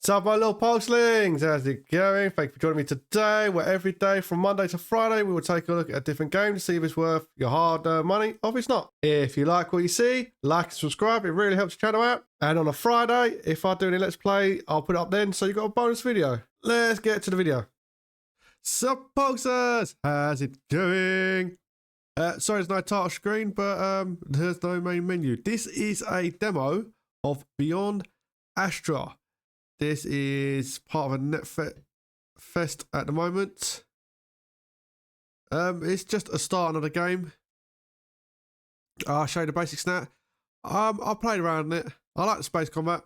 What's up, my little pulselings? How's it going? Thank you for joining me today, where every day from Monday to Friday we will take a look at a different game to see if it's worth your hard-earned money or if it's not. If you like what you see, like and subscribe. It really helps the channel out. And on a Friday, if I do any Let's Play, I'll put it up then, so you got a bonus video. Let's get to the video. Sup, pulsers? How's it going? Sorry, there's no title screen, but there's no main menu. This is a demo of Beyond Astra. This is part of a net fest at the moment. It's just a start of the game. I'll show you the basics now. I played around in it. I like the space combat.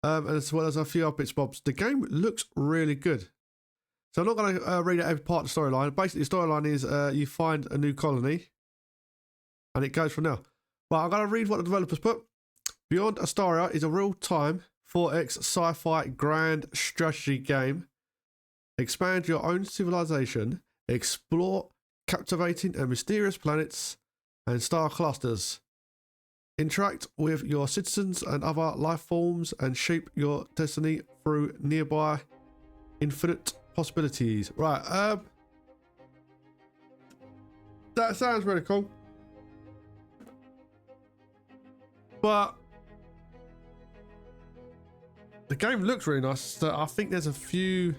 As well as a few other bits and bobs. The game looks really good. So I'm not going to read out every part of the storyline. Basically, the storyline is you find a new colony. And it goes from there. But I'm going to read what the developers put. Beyond Astra is a real-time 4X sci-fi grand strategy game. Expand your own civilization, explore captivating and mysterious planets and star clusters. Interact with your citizens and other life forms and shape your destiny through nearby infinite possibilities. Right, that sounds really cool. But the game looks really nice. So I think there's a few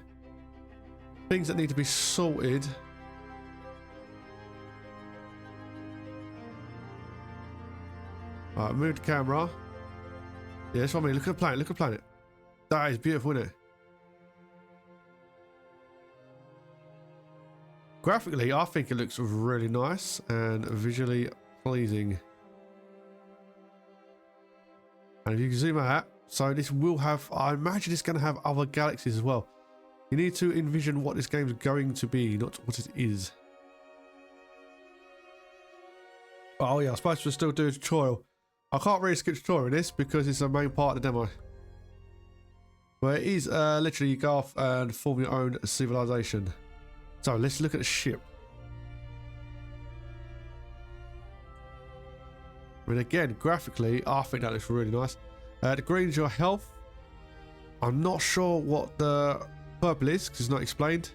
things that need to be sorted. Alright, move the camera. Yeah, that's what I mean. Look at the planet. Look at the planet. That is beautiful, isn't it? Graphically, I think it looks really nice and visually pleasing. And if you can zoom out, so this will have, I imagine it's going to have other galaxies as well. You need to envision what this game is going to be, not what it is. Oh yeah, I suppose we'll still do a tutorial. I can't really skip tutorial in this because it's the main part of the demo. But it is literally you go off and form your own civilization. So let's look at the ship. I mean, again, graphically, I think that looks really nice. The green is your health. I'm not sure what the purple is because it's not explained.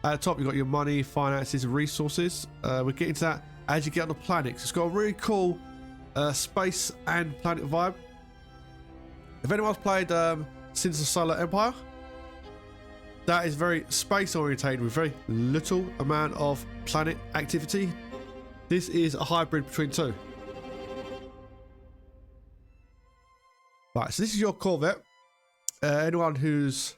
At the top, you've got your money, finances, and resources. We'll get into that as you get on the planet. It's got a really cool space and planet vibe. If anyone's played Since the Solar Empire, that is very space orientated with very little amount of planet activity. This is a hybrid between two. Right, so this is your Corvette. Anyone who's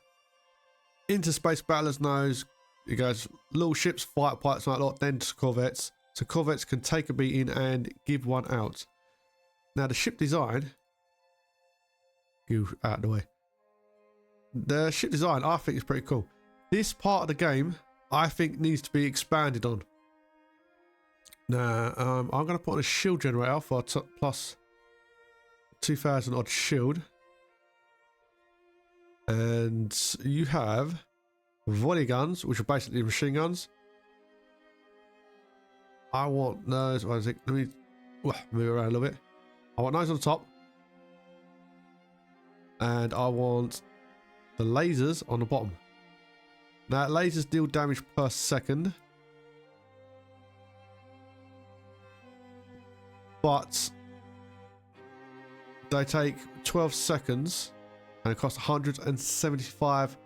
into space battlers knows it goes little ships, fighter pilots, like that, then to Corvettes. So Corvettes can take a beating and give one out. Now the ship design, go out of the way. The ship design I think is pretty cool. This part of the game I think needs to be expanded on. Now I'm going to put on a shield generator for plus 2000 odd shield, and you have volley guns, which are basically machine guns. I want those. What is it? Let me move around a little bit. I want those on the top, and I want the lasers on the bottom. Now lasers deal damage per second, but they take 12 seconds and it costs 175,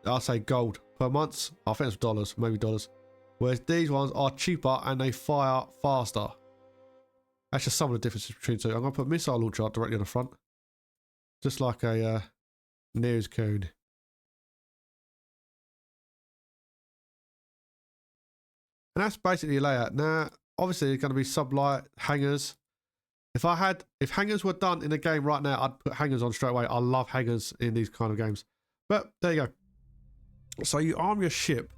I'll say gold per month. I think it's dollars, maybe dollars. Whereas these ones are cheaper and they fire faster. That's just some of the differences between the two. I'm going to put missile launcher directly on the front. Just like a news cone. And that's basically a layout. Now, obviously, there's going to be sublight hangars. If hangars were done in a game right now, I'd put hangars on straight away. I love hangars in these kind of games. But there you go. So you arm your ship.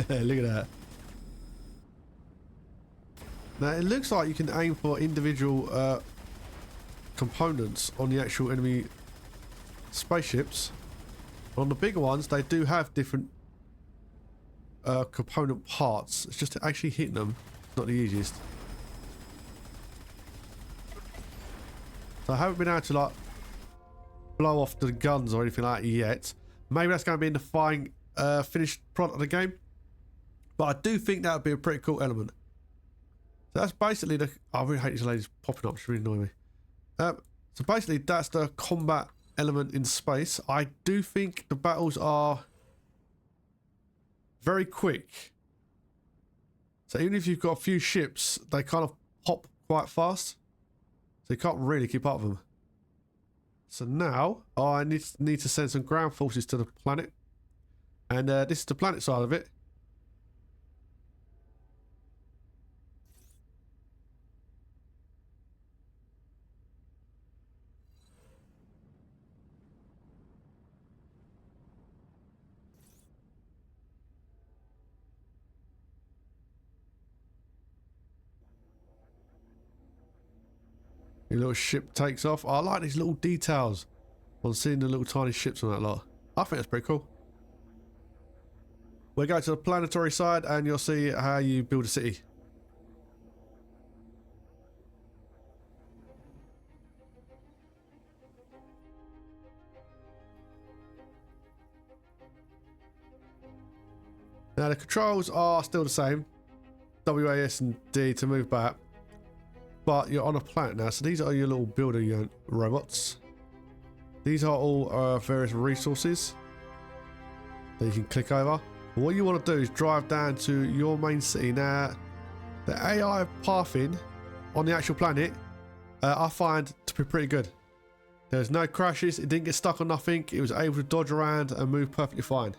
Look at that. Now it looks like you can aim for individual components on the actual enemy spaceships. On the bigger ones, they do have different component parts. It's just actually hitting them not the easiest. So I haven't been able to like blow off the guns or anything like that yet. Maybe that's going to be in the finished product of the game. But I do think that would be a pretty cool element. So that's basically the... I really hate these ladies popping up. It's really annoying me. So basically that's the combat element in space. I do think the battles are very quick. So even if you've got a few ships, they kind of pop quite fast. So you can't really keep up with them. So now I need to send some ground forces to the planet. And this is the planet side of it. Your little ship takes off. I like these little details on seeing the little tiny ships on that lot. I think that's pretty cool. We'll go to the planetary side and you'll see how you build a city. Now the controls are still the same. WAS and D to move back. But you're on a planet now, so these are your little builder robots. These are all various resources that you can click over. What you want to do is drive down to your main city. Now, the AI pathing on the actual planet, I find to be pretty good. There's no crashes, it didn't get stuck on nothing, it was able to dodge around and move perfectly fine.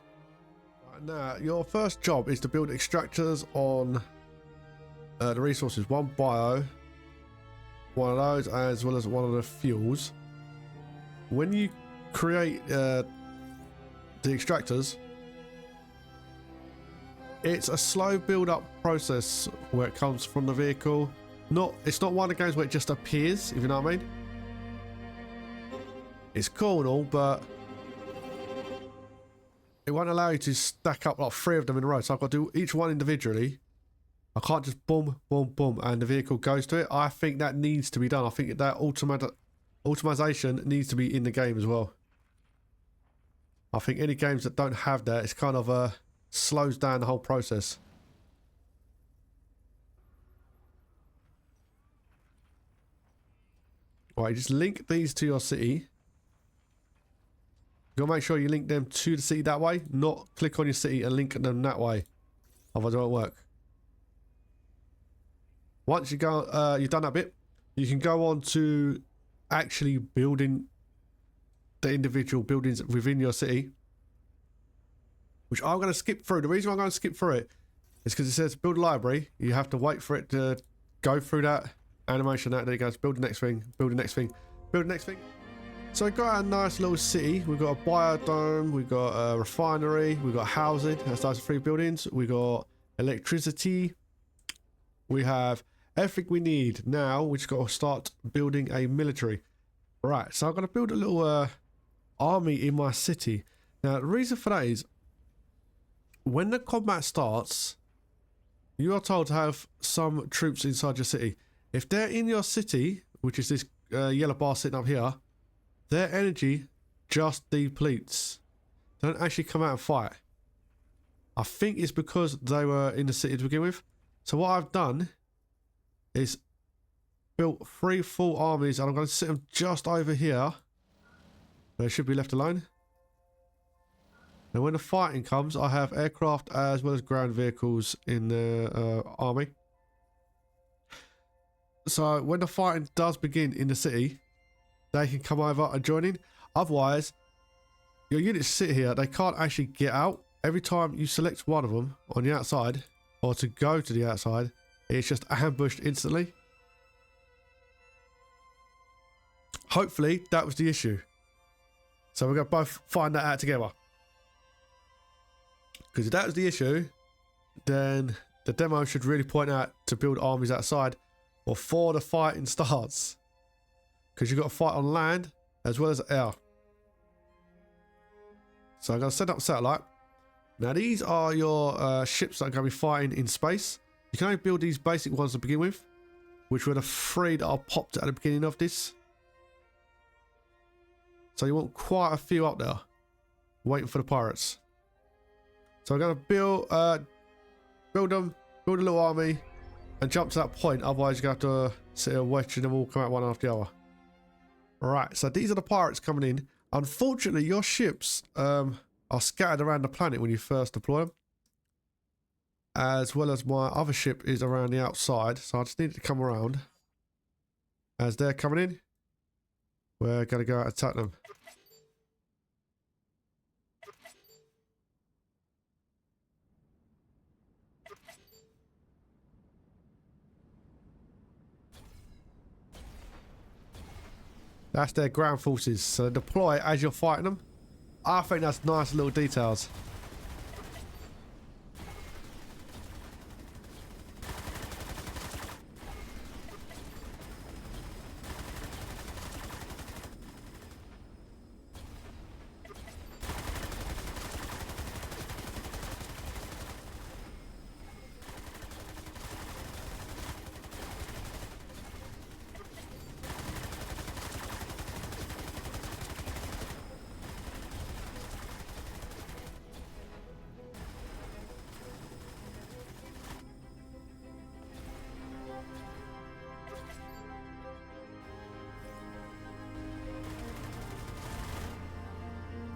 Right, now, your first job is to build extractors on the resources. One bio, one of those, as well as one of the fuels. When you create the extractors, it's a slow build-up process where it comes from the vehicle. It's not one of the games where it just appears, if you know what I mean. It's cool and all, but it won't allow you to stack up like 3 of them in a row. So I've got to do each one individually. I can't just boom, boom, boom, and the vehicle goes to it. I think that needs to be done. I think that automation needs to be in the game as well. I think any games that don't have that, it's kind of slows down the whole process. Right, just link these to your city. You gotta make sure you link them to the city that way, not click on your city and link them that way. Otherwise it won't work. Once you go, you've done that bit, you can go on to actually building the individual buildings within your city, which I'm going to skip through. The reason I'm going to skip through it is because it says build a library. You have to wait for it to go through that animation. Then it goes build the next thing, build the next thing, build the next thing. So we've got a nice little city. We've got a biodome, we've got a refinery, we've got housing. That's those 3 buildings. We've got electricity. We have everything we need. Now we just got to start building a military. Right, so I'm going to build a little army in my city. Now the reason for that is when the combat starts, you are told to have some troops inside your city. If they're in your city, which is this yellow bar sitting up here, their energy just depletes. They don't actually come out and fight. I think it's because they were in the city to begin with. So what I've done is built 3 full armies, and I'm going to sit them just over here. They should be left alone. And when the fighting comes, I have aircraft as well as ground vehicles in the army. So when the fighting does begin in the city, they can come over and join in. Otherwise, your units sit here, they can't actually get out. Every time you select one of them on the outside, or to go to the outside, it's just ambushed instantly. Hopefully, that was the issue. So we're going to both find that out together. Because if that was the issue, then the demo should really point out to build armies outside before the fighting starts. Because you've got to fight on land as well as air. So I'm going to set up satellite. Now these are your ships that are going to be fighting in space. You can only build these basic ones to begin with, which were the 3 that I popped at the beginning of this. So you want quite a few up there, waiting for the pirates. So I'm going to build them, build a little army, and jump to that point. Otherwise, you're going to have to sit here watching them all come out one after the other. Right, so these are the pirates coming in. Unfortunately, your ships are scattered around the planet when you first deploy them. As well as my other ship is around the outside. So I just need it to come around. As they're coming in, we're going to go out and attack them. That's their ground forces. So deploy as you're fighting them. I think that's nice little details.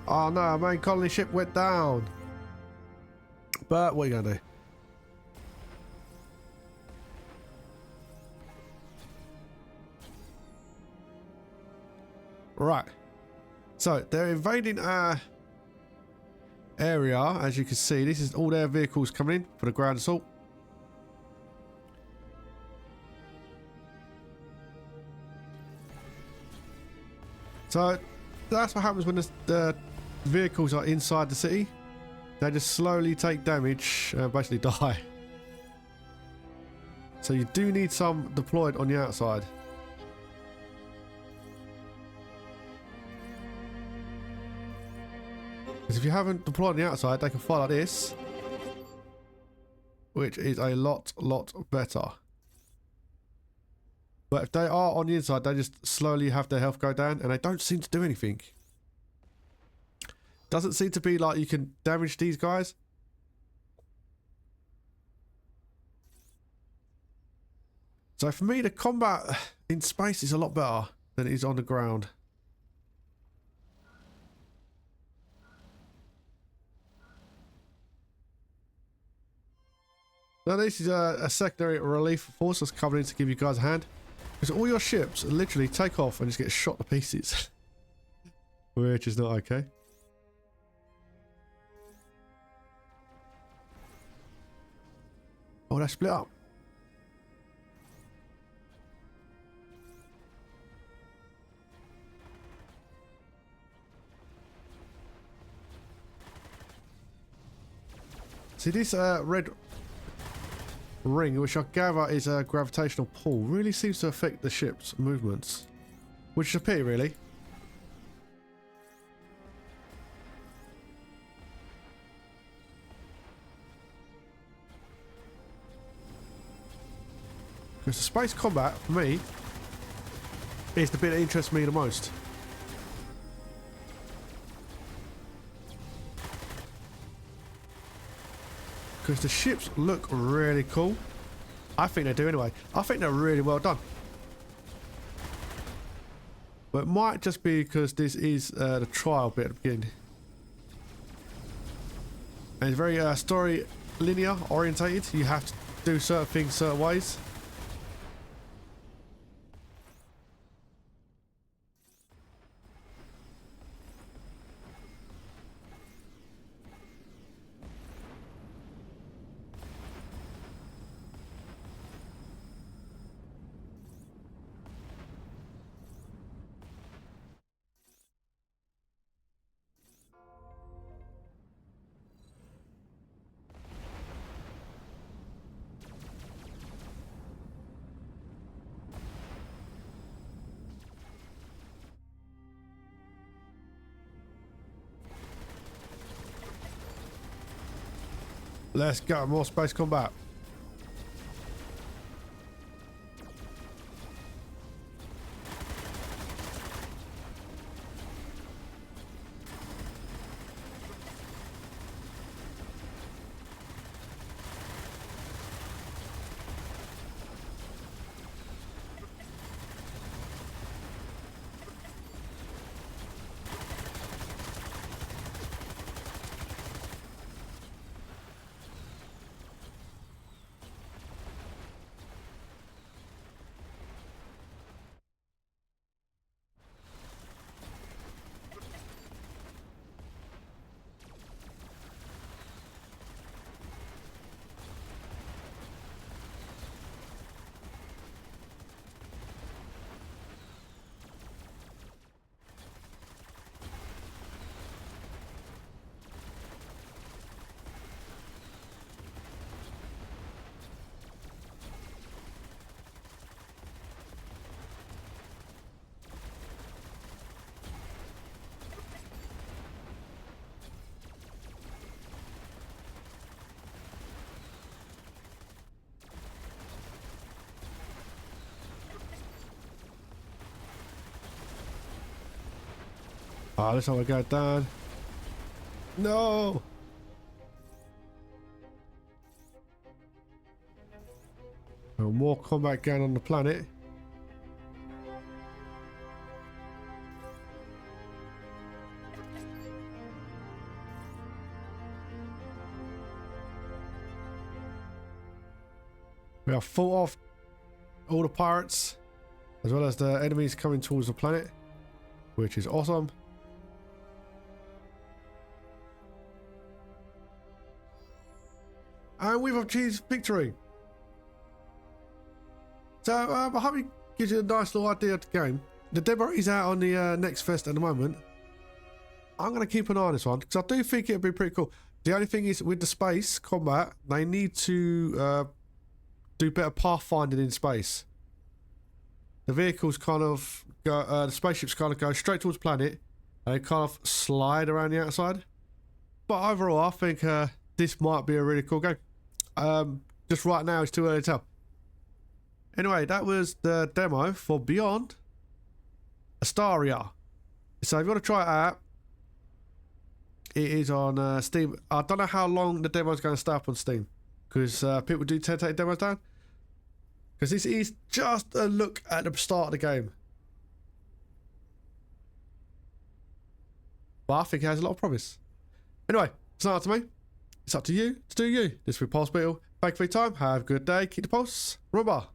Oh no, main colony ship went down. But what are you gonna do? Right. So they're invading our area, as you can see. This is all their vehicles coming in for the ground assault. So that's what happens when the vehicles are inside the city. They just slowly take damage and basically die. So you do need some deployed on the outside. Because if you haven't deployed on the outside, they can fly like this, which is a lot better. But if they are on the inside, they just slowly have their health go down, and they don't seem to do anything. Doesn't seem to be like you can damage these guys. So for me, the combat in space is a lot better than it is on the ground. Now this is a secondary relief force that's coming in to give you guys a hand. Because all your ships literally take off and just get shot to pieces. Which is not okay. Oh, they split up. See this red ring, which I gather is a gravitational pull, really seems to affect the ship's movements. Which is a pity, really. Because the space combat, for me, is the bit that interests me the most. Because the ships look really cool. I think they do anyway. I think they're really well done. But it might just be because this is the trial bit at the beginning. And it's very story linear orientated. You have to do certain things certain ways. Let's go, more space combat. Oh, this how we go down. No! Well, more combat going on the planet. We have fought off all the pirates, as well as the enemies coming towards the planet, which is awesome. And we've achieved victory. So I hope it gives you a nice little idea of the game. The demo is out on the Next Fest at the moment. I'm going to keep an eye on this one, because I do think it'll be pretty cool. The only thing is, with the space combat, they need to do better pathfinding in space. The vehicles kind of go, the spaceships kind of go straight towards the planet, and they kind of slide around the outside. But overall, I think this might be a really cool game. Just right now, it's too early to tell. Anyway, that was the demo for Beyond Astaria. So if you want to try it out, it is on Steam. I don't know how long the demo is going to stay up on Steam, because people do tend to take demos down. Because this is just a look at the start of the game. But I think it has a lot of promise. Anyway, it's not up to me. It's up to you to do you. This is Pulse Beetle. Thank you for your time. Have a good day. Keep the pulse. Remember,